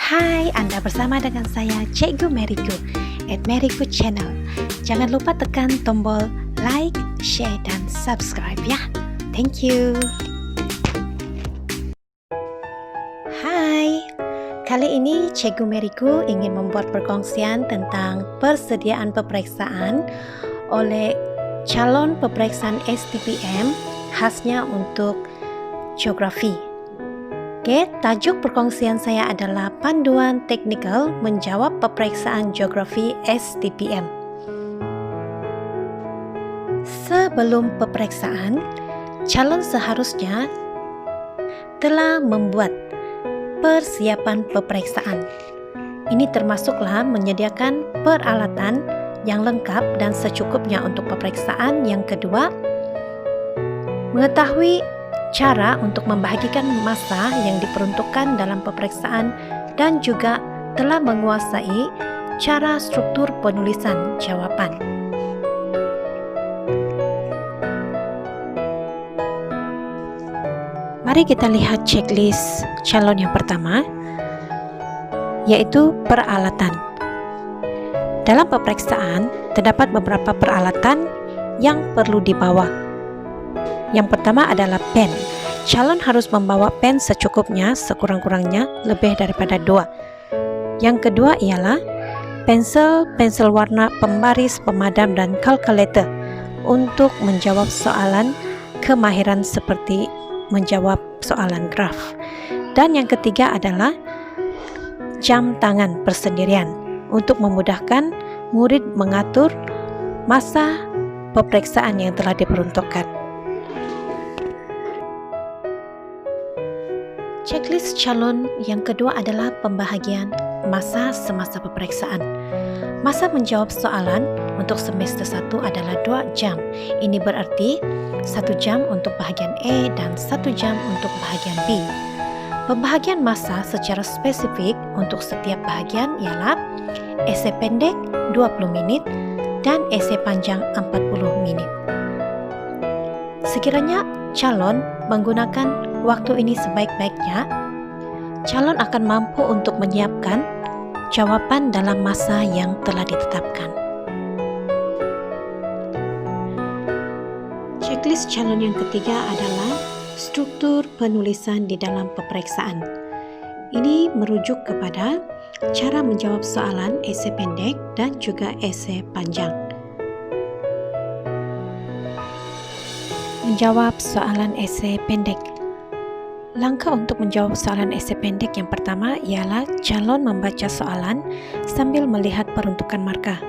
Hai, Anda bersama dengan saya Cikgu Meriku at Meriku Channel. Jangan lupa tekan tombol like, share, dan subscribe ya. Thank you. Hai, kali ini Cikgu Meriku ingin membuat perkongsian tentang persediaan peperiksaan oleh calon peperiksaan STPM khasnya untuk geografi. Oke, tajuk perkongsian saya adalah Panduan Teknikal Menjawab Peperiksaan Geografi STPM. Sebelum peperiksaan, calon seharusnya telah membuat persiapan peperiksaan. Ini termasuklah menyediakan peralatan yang lengkap dan secukupnya untuk peperiksaan. Yang kedua, mengetahui cara untuk membahagikan masa yang diperuntukkan dalam peperiksaan dan juga telah menguasai cara struktur penulisan jawapan. Mari kita lihat checklist calon yang pertama, yaitu peralatan. Dalam peperiksaan, terdapat beberapa peralatan yang perlu dibawa. Yang pertama adalah pen. Calon harus membawa pen secukupnya, sekurang-kurangnya lebih daripada 2. Yang kedua ialah pensel warna, pembaris, pemadam, dan kalkulator untuk menjawab soalan kemahiran seperti menjawab soalan graf. Dan yang ketiga adalah jam tangan persendirian untuk memudahkan murid mengatur masa peperiksaan yang telah diperuntukkan. Checklist calon yang kedua adalah pembahagian masa semasa peperiksaan. Masa menjawab soalan untuk semester 1 adalah 2 jam. Ini berarti 1 jam untuk bahagian A dan 1 jam untuk bahagian B. Pembahagian masa secara spesifik untuk setiap bahagian ialah esei pendek 20 minit dan esei panjang 40 minit. Sekiranya calon menggunakan waktu ini sebaik-baiknya, calon akan mampu untuk menyiapkan jawapan dalam masa yang telah ditetapkan. Checklist calon yang ketiga adalah struktur penulisan di dalam peperiksaan. Ini merujuk kepada cara menjawab soalan esei pendek dan juga esei panjang. Menjawab soalan esei pendek. Langkah untuk menjawab soalan esei pendek yang pertama ialah calon membaca soalan sambil melihat peruntukan markah.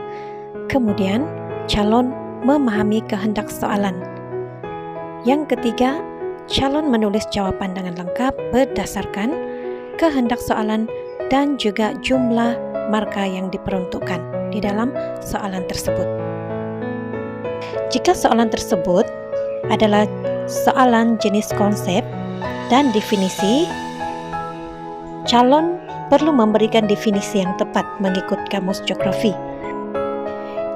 Kemudian, calon memahami kehendak soalan. Yang ketiga, calon menulis jawapan dengan lengkap berdasarkan kehendak soalan dan juga jumlah markah yang diperuntukkan di dalam soalan tersebut. Jika soalan tersebut adalah soalan jenis konsep dan definisi, calon perlu memberikan definisi yang tepat mengikut kamus geografi.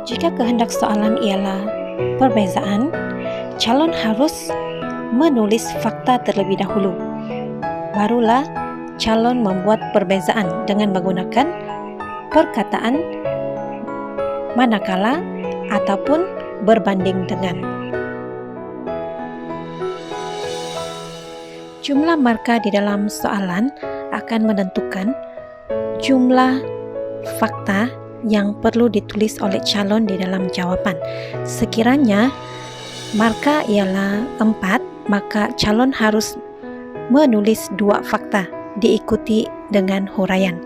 Jika kehendak soalan ialah perbezaan, calon harus menulis fakta terlebih dahulu. Barulah calon membuat perbezaan dengan menggunakan perkataan manakala ataupun berbanding dengan. Jumlah markah di dalam soalan akan menentukan jumlah fakta yang perlu ditulis oleh calon di dalam jawapan. Sekiranya markah ialah 4, maka calon harus menulis 2 fakta diikuti dengan huraian.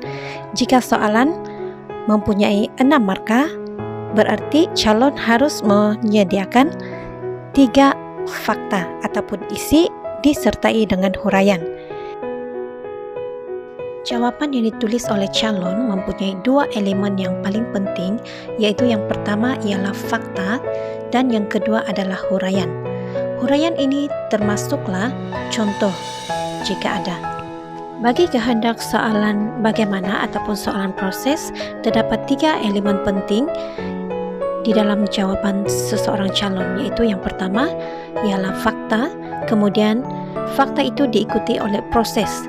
Jika soalan mempunyai 6 markah, berarti calon harus menyediakan 3 fakta ataupun isi disertai dengan huraian. Jawapan yang ditulis oleh calon mempunyai 2 elemen yang paling penting, yaitu yang pertama ialah fakta dan yang kedua adalah huraian. Huraian ini termasuklah contoh jika ada. Bagi kehendak soalan bagaimana ataupun soalan proses, terdapat 3 elemen penting di dalam jawapan seseorang calon, yaitu yang pertama ialah fakta, kemudian fakta itu diikuti oleh proses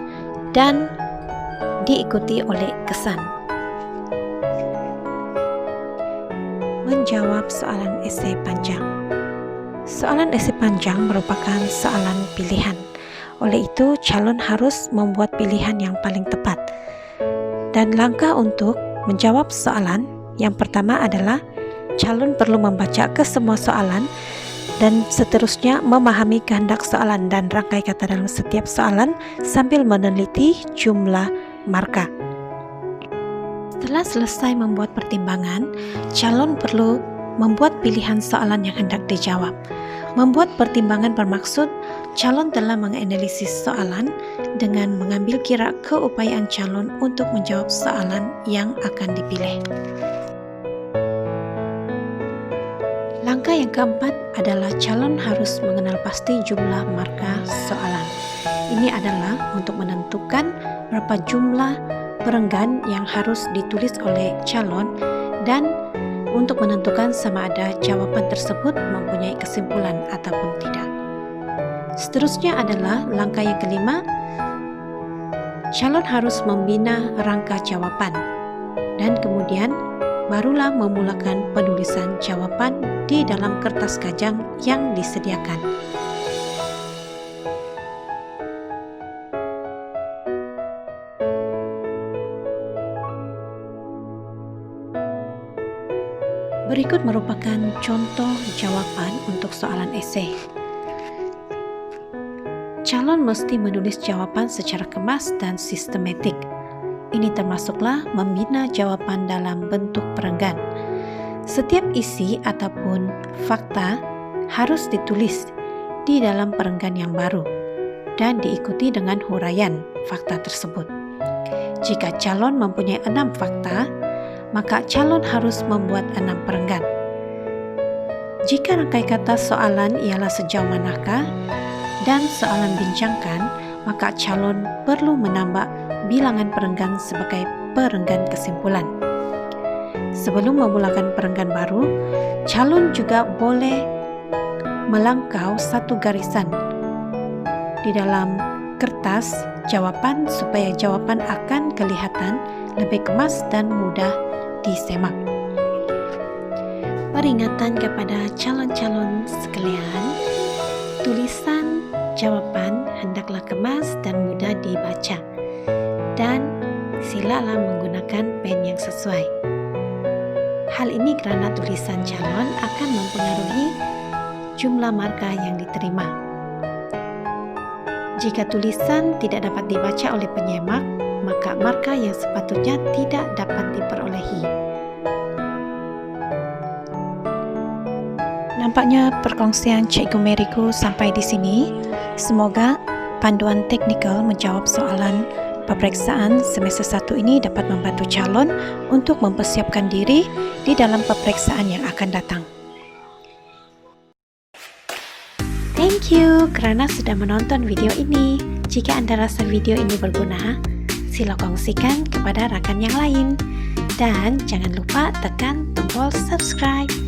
dan diikuti oleh kesan. Menjawab soalan esei panjang. Soalan esei panjang merupakan soalan pilihan. Oleh itu, calon harus membuat pilihan yang paling tepat. Dan langkah untuk menjawab soalan yang pertama adalah calon perlu membaca ke semua soalan dan seterusnya memahami kehendak soalan dan rangkai kata dalam setiap soalan sambil meneliti jumlah markah. Setelah selesai membuat pertimbangan, calon perlu membuat pilihan soalan yang hendak dijawab. Membuat pertimbangan bermaksud calon telah menganalisis soalan dengan mengambil kira keupayaan calon untuk menjawab soalan yang akan dipilih. Langkah yang keempat adalah calon harus mengenal pasti jumlah markah soalan. Ini adalah untuk menentukan berapa jumlah perenggan yang harus ditulis oleh calon dan untuk menentukan sama ada jawaban tersebut mempunyai kesimpulan ataupun tidak. Seterusnya adalah langkah yang kelima, calon harus membina rangka jawaban dan kemudian barulah memulakan penulisan jawaban di dalam kertas kajang yang disediakan. Berikut merupakan contoh jawaban untuk soalan esei. Calon mesti menulis jawaban secara kemas dan sistematik. Ini termasuklah membina jawaban dalam bentuk perenggan. Setiap isi ataupun fakta harus ditulis di dalam perenggan yang baru dan diikuti dengan huraian fakta tersebut. Jika calon mempunyai 6 fakta, maka calon harus membuat 6 perenggan. Jika rangkai kata soalan ialah sejauh manakah dan soalan bincangkan, maka calon perlu menambah bilangan perenggan sebagai perenggan kesimpulan. Sebelum memulakan perenggan baru, calon juga boleh melangkau satu garisan di dalam kertas jawaban supaya jawaban akan kelihatan lebih kemas dan mudah disemak. Peringatan kepada calon-calon sekalian, tulisan jawaban hendaklah kemas dan mudah dibaca, dan silalah menggunakan pen yang sesuai. Hal ini karena tulisan calon akan mempengaruhi jumlah markah yang diterima. Jika tulisan tidak dapat dibaca oleh penyemak, maka markah yang sepatutnya tidak dapat diperolehi. Nampaknya perkongsian Cikgu Meriku sampai di sini. Semoga panduan teknikal menjawab soalan peperiksaan semester 1 ini dapat membantu calon untuk mempersiapkan diri di dalam peperiksaan yang akan datang. Thank you kerana sudah menonton video ini. Jika Anda rasa video ini berguna, sila kongsikan kepada rakan yang lain. Dan jangan lupa tekan tombol subscribe.